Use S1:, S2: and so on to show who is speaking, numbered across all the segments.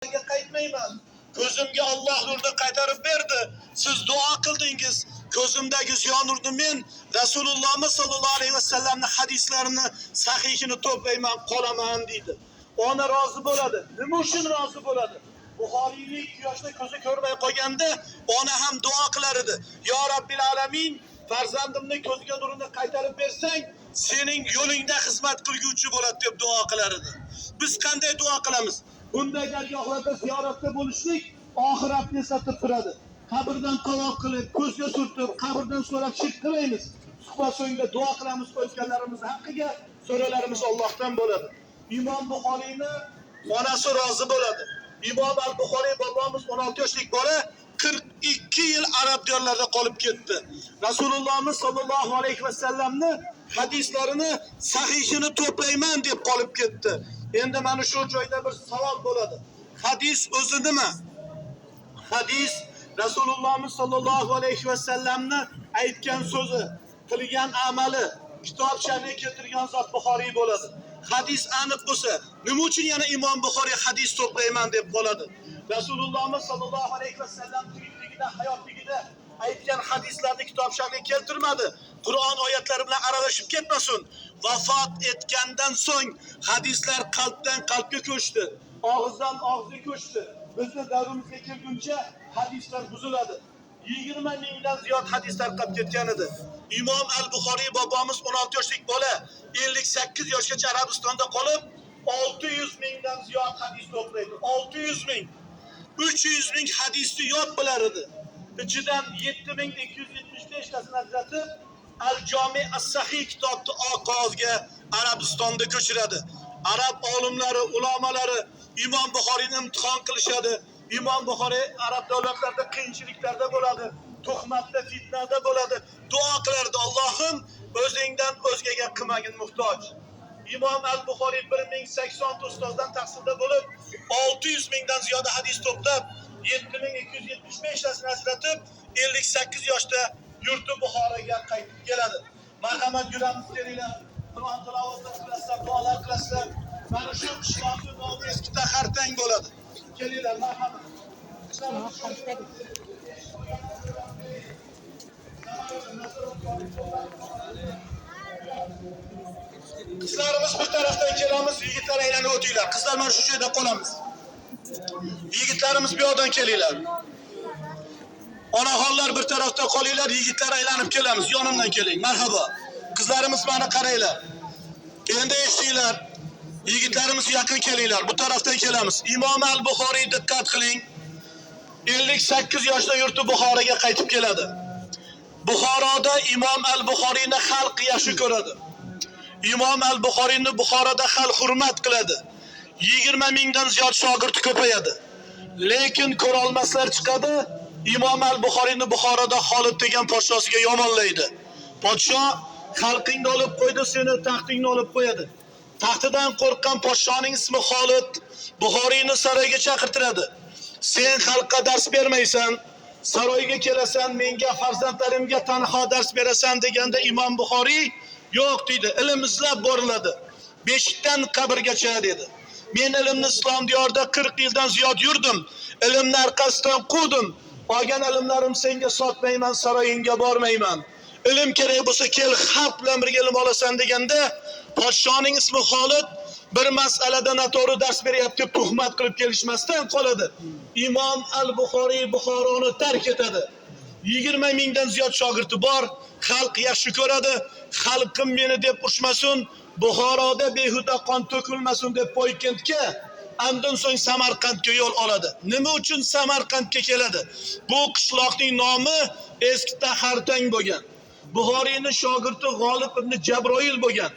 S1: qaytmayman. Ko'zimga Alloh nurni qaytarib berdi. Siz duo qildingiz. Ko'zimdagi ziyo nurni men Rasululloh sollallohu alayhi vasallamning hadislarini sahihini to'playman, qolaman deydi. Ona rozi bo'ladi. Nima uchun rozi bo'ladi? Buxoriylik yoshda ko'zi ko'rmay qolganda ona ham duo qilar edi. Yo Robbil alamin, farzandimni ko'ziga nurini qaytarib bersang, sening yo'lingda xizmat qilguvchi bo'ladi deb duo qilar edi. Biz qanday duo qilamiz? Bunday dargohlarda ziyoratda bo'lishlik oxiratni eslatib turadi. Qabrdan qaloq qilib, ko'zga surtib, qabrdan so'rab shirk qilmaymiz. Suhbat so'ngida duo qilamiz, o'tganlarimiz haqqiga, so'ralarimiz Allohdan bo'ladi. Imom Buxoriyni onasi rozi bo'ladi. Imom al-Buxoriy bobomiz 16 yoshlik bola 42 yil arab diyorlarida qolib ketdi. Rasulullohimiz sollallohu alayhi vasallamni hadislarini sahihini to'playman deb qolib ketdi. Endi mana shu joyda bir savol bo'ladi. Hadis o'zi nima? Hadis Rasulullohimiz sollallohu alayhi vasallamni aytgan so'zi, qilgan amali, kitob sharhiga keltirgan zot Buxoriy bo'ladi. Hadis aniq bo'lsa, nima uchun yana Imom Buxoriy hadis to'playman deb qoladi? Rasulullohimiz sollallohu alayhi vasallam tirikligida, hayotligida aytgan hadislarni kitob sharhiga keltirmadi. Qur'on oyatlari bilan aralashib ketmasin. Vafot etgandan so'ng hadislar qalbdan qalbga ko'chdi, og'izdan og'izga ko'chdi. Bizning davrimizga kelguncha hadislar buziladi. 20 mingdan ziyod hadis tarqab ketgan edi. Imom al-Buxoriy bobomiz 16 yoshlik bola 58 yoshgacha Arabistonda qolib 600 mingdan ziyod hadis to'playdi. 600 ming. 300 ming hadisni yod bilar edi. İçinden 7275 tasini ajratib Al-Jami as-Sahih kitobni oqozga Arabistonda ko'chiradi. Arab olimlari, ulamalari Imom Buxoriyni imtihon qilishadi. Imom Buxoriy arab davlatlarida qiyinchiliklarda bo'ladi, tuhmatda, fitnada bo'ladi. Duo qilardi, Allohim o'zingdan o'zgaga qilmagin muhtoj. Imom al-Buxoriy 1080 ustozdan tahsilda bo'lib 600 mingdan ziyod hadis to'plab 7275 tasini ajratib 58 yoshda yurti Buxoroga qaytib keladi. Marhamat yuramiz kelinglar. Qur'on tilovat qilasizlar, duolar qilasizlar. Mana shu qishloqning nomi eski Tahartang bo'ladi. Kelinglar, marhamat. Qizlarimiz bir tarafdan kelamiz, yigitlar aylanib o'tinglar. Qizlar mana shu joyda qolamiz. Yigitlarimiz bu yoqdan kelinglar. Onaxonlar bir tarafda qolinglar, yigitlar aylanib kelamiz. Yonimdan keling. Marhaba. Qizlarimiz meni qaranglar. Endi eshitinglar. Yigitlarimiz yaqin kelinglar. Bu tarafdan kelamiz. Imom al-Buxoriy diqqat qiling. 58 yoshda yurti Buxoroga qaytib keladi. Buxoroda Imom al-Buxoriyni xalq yaxshi ko'radi. Imom al-Buxoriyni Buxoroda xalq hurmat qiladi. 20 mingdan ziyod shogirdi ko'payadi. Lekin ko'rolmaslar chiqadi. Imom al-Buxoriyni Buxoroda Xolid degan podshosiga yomonlaydi. Podsho xalqingni olib qo'ydi, seni taxtingni olib qo'yadi. Taxtidan qo'rqqan podshoning ismi Xolid Buxoriyni saroyga chaqirtiradi. Sen xalqqa dars bermaysan, saroyga kelasan, menga, farzandlarimga tanho dars berasan deganda Imom Buxoriy yo'q deydi. Ilm izlab boriladi. Beshikdan qabrgacha dedi. Men ilmni islom diyorida 40 yildan ziyod yurdim. Ilmni orqasidan quvdim. Olgan ilmlarim senga sotmayman, saroyingga bormayman. Ilm kerak bo'lsa kel, xalq bilan birga ilm olasan deganda podshoning ismi Xolid bir masalada noto'g'ri dars beryapti deb tuhmat qilib kelishmasdan qoladi. Imom al-Buxoriy Buxoroni tark etadi. 20 mingdan ziyod shogirdi bor, xalq yaxshi ko'radi. Xalqim meni deb urushmasin, Buxoroda behuda qon to'kilmasin deb Poykentga, andan so'ng Samarqandga yo'l oladi. Nima uchun Samarqandga keladi? Bu qishloqning nomi eski Tahartang bo'lgan. Buxoriyning shogirdi G'olib ibn Jabroil bo'lgan.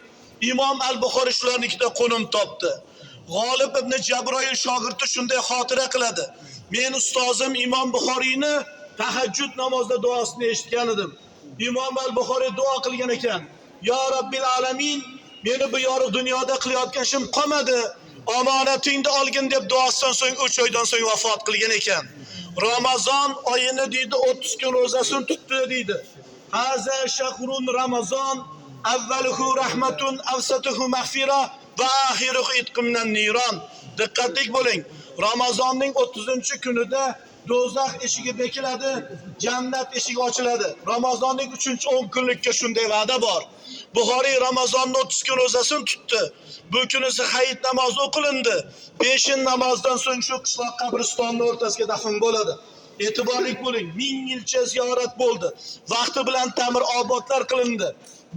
S1: Imom al-Buxoriy shularnikida qo'nim topdi. G'olib ibn Jabroil shogirdi shunday xotira qiladi. Men ustozim Imom Buxoriyni tahajjud namozida duosini eshitgan edim. Imom al-Buxoriy duo qilgan ekan. Yo Robbil alamin, meni bu yorug' dunyoda qilayotgan ishim qolmadi. Omonatingni olgin deb duosidan so'ng 3 oydan so'ng vafot qilgan ekan. Ramazon oyini deydi 30 kun ro'zasini tutdi deydi. Haza shahrun Ramazon, avvaluhu rahmatun, avsatuhu maghfira va axiruhu itqum minan niron. Diqqatli bo'ling. Ramazonning 30-kunida do'zax eshigi bekiladi, jannat eshigi ochiladi. Ramazonning 3-10 kunlikka shunday va'da bor. Buxoriy Ramazonning 30 kun ro'zasini tutdi. Bu kunisi hayit namozi o'qilindi. Peshin namozdan so'ng shu qishloq qabristonining o'rtasiga dafn bo'ladi. E'tiborli bo'ling, 1000 yilcha ziyorat bo'ldi. Vaqti bilan ta'mir obodlar qilindi.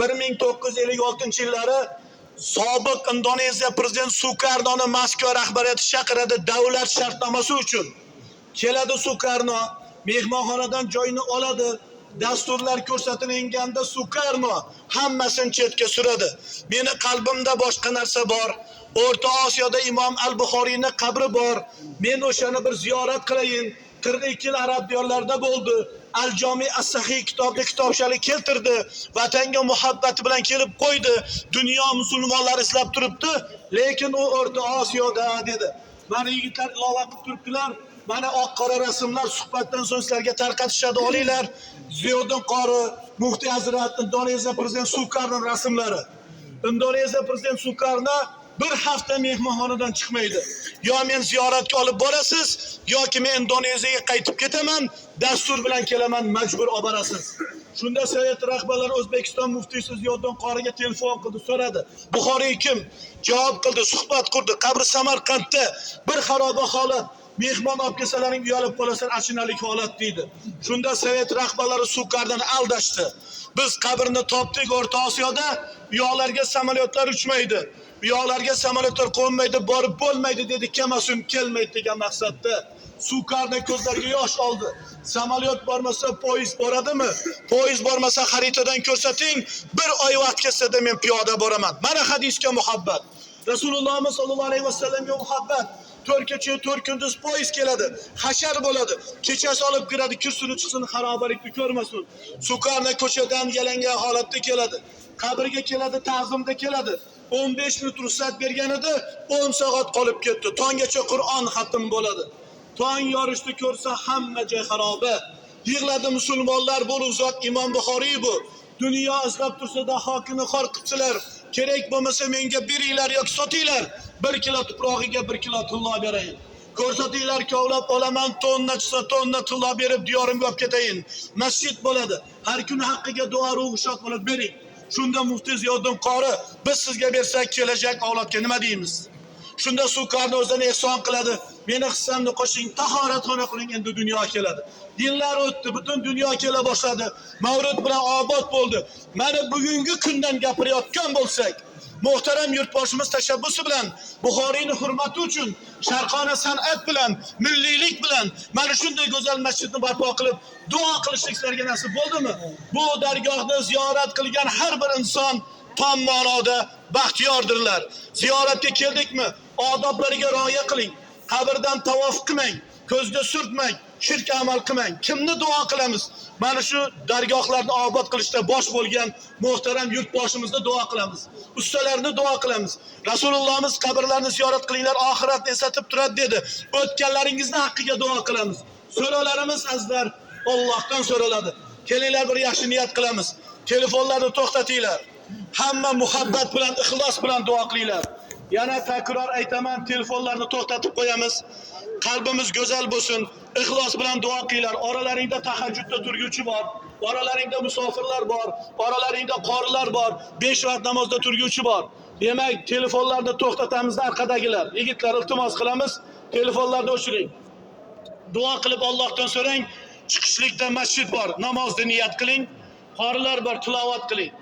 S1: 1956-yillari sobiq Indoneziya prezidenti Sukarnoning Moskva rahbariyati chaqiradi davlat shartnomasi uchun. Keladi Sukarno, mehmonxonadan joyni oladi. Dasturlar ko'rsatilganda Sukarno hammasini chetga suradi. Meni qalbimda boshqa narsa bor. O'rta Osiyoda Imom al-Buxoriyning qabri bor. Men o'shani bir ziyorat qilayin. 42 yil arab diyorlarida bo'ldi. Al-Jomi as-Sahih kitobda kitobchalik keltirdi. Vatanga muhabbati bilan kelib qo'ydi. Dunyo musulmonlari izlab turibdi, lekin u O'rta Osiyoda dedi. Mana yigitlar ilova qilib turibdilar. Mana oq-qora rasmlar suhbatdan so'ng sizlarga tarqatishadi, olinglar. Ziyoddin qori, Muftiy Hazrat, Indoneziya prezidenti Sukarno rasmlari. Indoneziya prezidenti Sukarno bir hafta mehmonxonadan chiqmaydi. Yo men ziyoratga olib borasiz, yoki men Indoneziyaga qaytib ketaman, dastur bilan kelaman, majbur olib borasiz. Shunda Sovet rahbarlari O'zbekiston muftiysi Ziyoddin qoriga telefon qildi, so'radi. Buxoriy kim? Javob qildi, suhbat qurdi. Qabri Samarqandda bir xaroba holat. Mehmon olib kelsalaring uyalib qolasan, achinalik holat deydi. Shunda Sovet rahbarlari Sukardan aldashdi. Biz qabrni topdik O'rta Osiyoda, bu yoqlarga samolyotlar uchmaydi. Bu yoqlarga samolyotlar qo'nmaydi, borib bo'lmaydi dedi, kemasun kelmaydi degan maqsadda. Sukarno ko'zlariga yosh oldi. Samolyot bormasa poyezd boradimi? Poyezd bormasa xaritadan ko'rsating, bir oy vaqt ketsa-da men piyoda boraman. Mana hadisga muhabbat. Rasululloh sollallohu alayhi vasallamga muhabbat. 4 kecha 4 kunduz poyezd keladi, hashar bo'ladi. Kechasi olib kiradi, kursini chiqsin, xarobalikni ko'rmasin. Sukarno ko'chadan yalangan holatda keladi. Qabrga keladi, ta'zimda keladi. 15 minut ruxsat bergan edi, 10 soat qolib ketdi. Tonggacha Qur'on xatm bo'ladi. Tong yorishni ko'rsa hamma joy xaroba. Yig'ladi musulmonlar, bu zot Imom Buxoriy bu. Dunyo izlab tursa-da hokini xor qilibsilar. Kerak bo'lmasa menga beringlar yoki sotinglar. 1 kilo tuprog'iga 1 kilo tilla berayin. Ko'rsatinglar, kovlab olaman, tonna chiqsa tonna tilla berib diyorimga olib ketayin. Masjid bo'ladi. Har kuni haqqiga duo ruhshat bo'lib bering. Shunda Muftiy Ziyoddin qori, biz sizga bersak kelajak avlodga nima deymiz? Shunda Sukarno o'zini ehson qiladi. Meni hissamni qo'shing, tahoratxona qiling, endi dunyo keladi. Yillar o'tdi, butun dunyo kela boshladi. Mavlud bilan obod bo'ldi. Mana bugungi kundan gapirayotgan bo'lsak, muhtaram yurtboshimiz tashabbusi bilan, Buxoriyning hurmati uchun, sharqona san'at bilan, milliylik bilan mana shunday go'zal masjidni barpo qilib, duo qilishlik sizlarga nasib bo'ldimi? Bu dargohni ziyorat qilgan har bir inson tom ma'noda baxtiyordirlar. Ziyoratga keldikmi, odoblariga rioya qiling. Qabrdan tavof qilmang, ko'zga surtmang, shirk amal qilmang. Kimni duo qilamiz? Mana shu dargohlarni obod qilishda bosh bo'lgan muhtaram yurtboshimizni duo qilamiz. Ustalarni duo qilamiz. Rasulullohimiz qabrlarni ziyorat qilinglar, oxiratni eslatib turadi dedi. O'tganlaringizni haqqiga duo qilamiz. So'rovlarimiz azizlar Allohdan so'raladi. Kelinglar bir yaxshi niyat qilamiz. Telefonlarni to'xtatinglar. Hamma muhabbat bilan, ixlos bilan duo qilinglar. Yana takror aytaman, telefonlarni to'xtatib qo'yamiz. Qalbimiz go'zal bo'lsin. Ixlos bilan duo qilinglar. Oralaringda tahajjudda turguvchi bor, oralaringda musofirlar bor, oralaringda qorilar bor, 5 vaqt namozda turguvchi bor. Demak, telefonlarni to'xtatamiz orqadagilar. Yigitlar, iltimos qilamiz, telefonlarni o'chiring. Duo qilib Allohdan so'rang. Chiqishlikda masjid bor, namozni niyat qiling. Qorilar bor, tilovat qiling.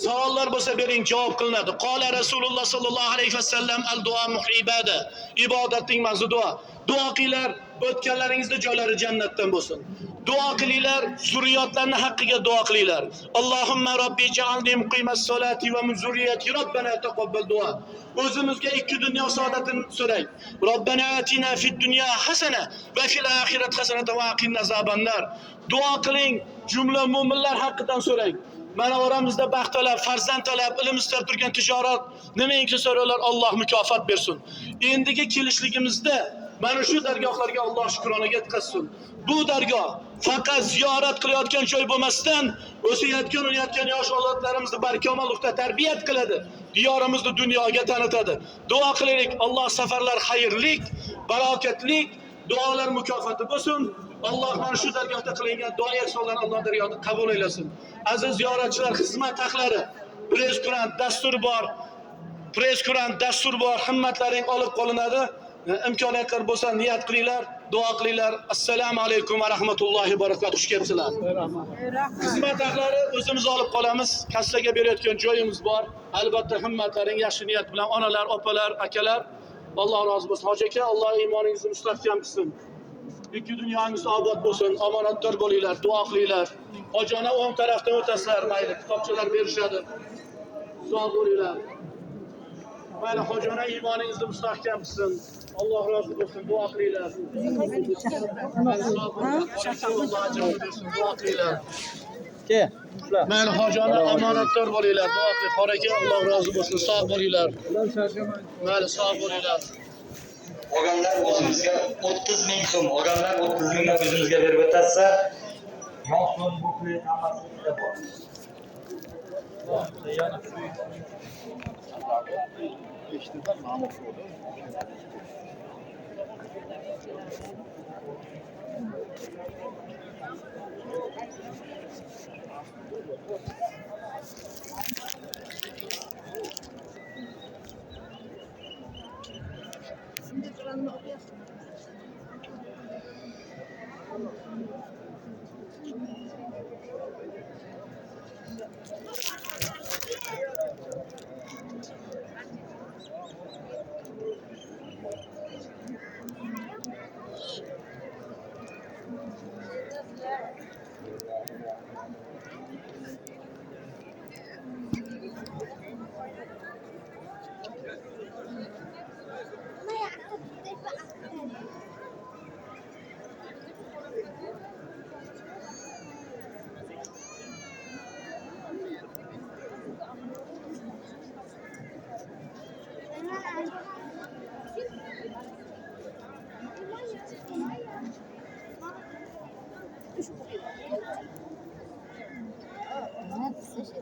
S1: Savollar bo'lsa bering, javob qilinadi. Qola Rasululloh sallallohu alayhi vasallam al-duo muhibada. Ibodatning mag'zi duo. Duo qilinglar, o'tganlaringizda joylari jannatdan bo'lsin. Duo qilinglar, zurriyotlarning haqqiga duo qilinglar. Allohumma robbi ja'alni muqimas solati va min zurriyati robbana taqabbal duo. O'zimizga 2 dunyo saodatini so'rang. Robbana atina fid dunya hasana va fil oxirati hasanatan va qina azabannar. Duo qiling, jumla mu'minlar haqqidan so'rang. Mana oramizda baxt talab, farzand talab, ilm istab turgan tijorat, nimaiki so'ralar, Alloh mukofot bersin. Endigi kelishligimizda Mana shu dargohlarga Alloh shukrona yetkazsin. Bu dargoh faqat ziyorat qilayotgan joy bo'lmasdan, o'sayotgan, o'nayotgan yosh avlodlarimizni barkamollikda tarbiyat qiladi. Diyorimizni dunyoga tanitadi. Duo qilaylik, Alloh safarlar xayrlik, barokatlik, duolar mukofoti bo'lsin. Alloh mana shu dargohda qilingan duo ehsonlarni Alloh dargohida qabul aylasin. Aziz ziyoratchilar, xizmat haqlari, press-kurant dastur bor. Press-kurant dastur bor, himmatlaring olib qolinadi. İmkoniyatlar bo'lsa niyat qilinglar, duo qilinglar. Assalomu alaykum va rahmatullohi va barakatuh. Xush kelibsizlar. Xizmat haqlari o'zimiz olib qolamiz. Kassaga berayotgan joyimiz bor. Albatta himmatlaring yaxshi niyat bilan onalar, opalar, akalar, Alloh rozi bo'lsin. Hoji aka, Alloh iymoningizni mustahkam qilsin. Ikki dunyoingiz obod bo'lsin, omonatdor bo'linglar, duo qilinglar. Hojona o'ng tarafdan o'tasizlar, mayli, kitobchalar berishadi. Sog' bo'linglar. Mayli, hojona iymoningizni mustahkam qilsin. Alloh rozi bo'lsin, duo qilinglar. Duo qilinglar. Mayli, hojona omonatdor bo'linglar, duo qiling. Xoraka, Alloh rozi bo'lsin, sog' bo'linglar. Mayli, sog' bo'linglar.
S2: Organlar o'zimizga 30 ming so'm, organlar 30 mingdan o'zimizga berib o'tasa, yo'qmi buklet hammasida bor.
S3: Нет, слушай,